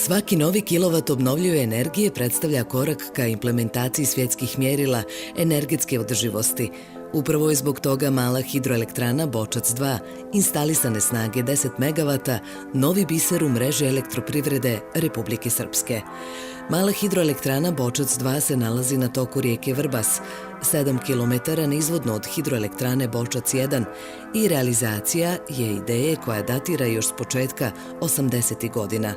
Svaki novi kilovat obnovljive energije predstavlja korak ka implementaciji svjetskih mjerila energetske održivosti. Upravo je zbog toga mala hidroelektrana Bočac 2, instalisane snage 10 MW, novi biser u mreži elektroprivrede Republike Srpske. Mala hidroelektrana Bočac 2 se nalazi na toku rijeke Vrbas, 7 km nizvodno od hidroelektrane Bočac 1 i realizacija je ideje koja datira još s početka 80. godina.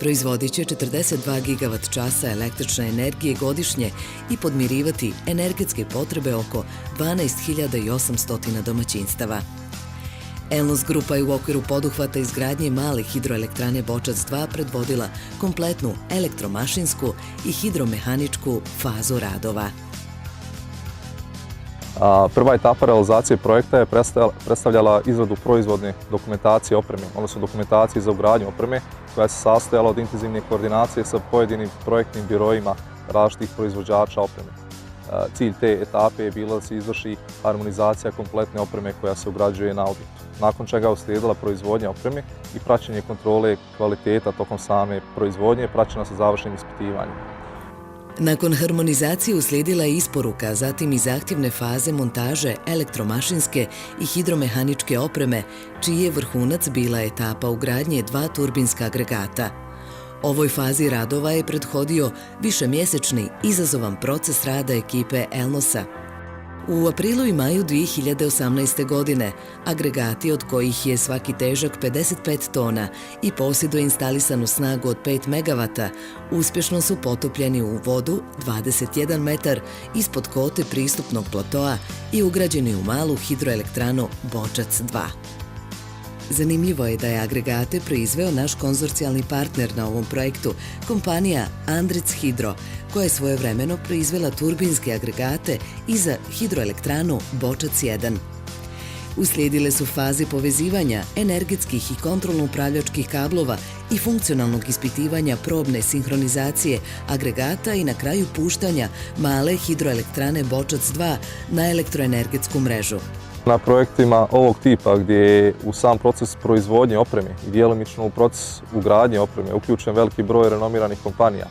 Proizvodit će 42 GWh električne energije godišnje i podmirivati energetske potrebe oko 12.800 domaćinstava. Elnos Grupa je u okviru poduhvata izgradnje male hidroelektrane Bočac 2 predvodila kompletnu elektromašinsku i hidromehaničku fazu radova. Prva etapa realizacije projekta je predstavljala izradu proizvodne dokumentacije opreme, odnosno dokumentacije za ugradnju opreme, koja se sastojala od intenzivne koordinacije sa pojedinim projektnim biroima različitih proizvođača opreme. Cilj te etape je bilo da se izvrši harmonizacija kompletne opreme koja se ugrađuje na objektu, nakon čega je uslijedila proizvodnja opreme i praćenje kontrole kvaliteta tokom same proizvodnje, praćena sa završnim ispitivanjem. Nakon harmonizacije uslijedila je isporuka, zatim i zahtjevne faze montaže elektromašinske i hidromehaničke opreme, čiji je vrhunac bila etapa ugradnje 2 turbinska agregata. Ovoj fazi radova je prethodio višemjesečni izazovan proces rada ekipe Elnosa. U aprilu i maju 2018. godine agregati, od kojih je svaki težak 55 tona i posjeduje instalisanu snagu od 5 MW, uspješno su potopljeni u vodu 21 metar ispod kote pristupnog platoa i ugrađeni u malu hidroelektranu Bočac 2. Zanimljivo je da je agregate proizveo naš konzorcijalni partner na ovom projektu, kompanija Andritz Hidro, koja je svojevremeno proizvela turbinske agregate i za hidroelektranu Bočac 1. Uslijedile su faze povezivanja energetskih i kontrolno-upravljačkih kablova i funkcionalnog ispitivanja probne sinhronizacije agregata i na kraju puštanja male hidroelektrane Bočac 2 na elektroenergetsku mrežu. Na projektima ovog tipa, gdje je u sam proces proizvodnje opreme i djelomično u proces ugradnje opreme uključen veliki broj renomiranih kompanija,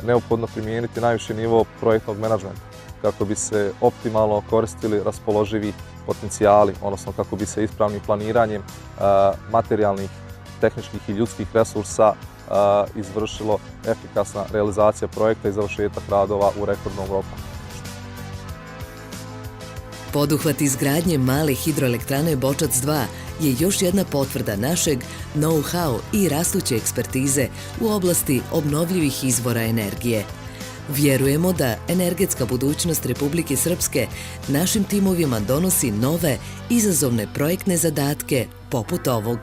neophodno primijeniti najviši nivo projektnog menadžmenta kako bi se optimalno koristili raspoloživi potencijali, odnosno kako bi se ispravnim planiranjem materijalnih, tehničkih i ljudskih resursa izvršilo efikasna realizacija projekta i završetak radova u rekordnom roku. Poduhvat izgradnje male hidroelektrane Bočac 2 je još jedna potvrda našeg know-how i rastuće ekspertize u oblasti obnovljivih izvora energije. Vjerujemo da energetska budućnost Republike Srpske našim timovima donosi nove, izazovne projektne zadatke poput ovog.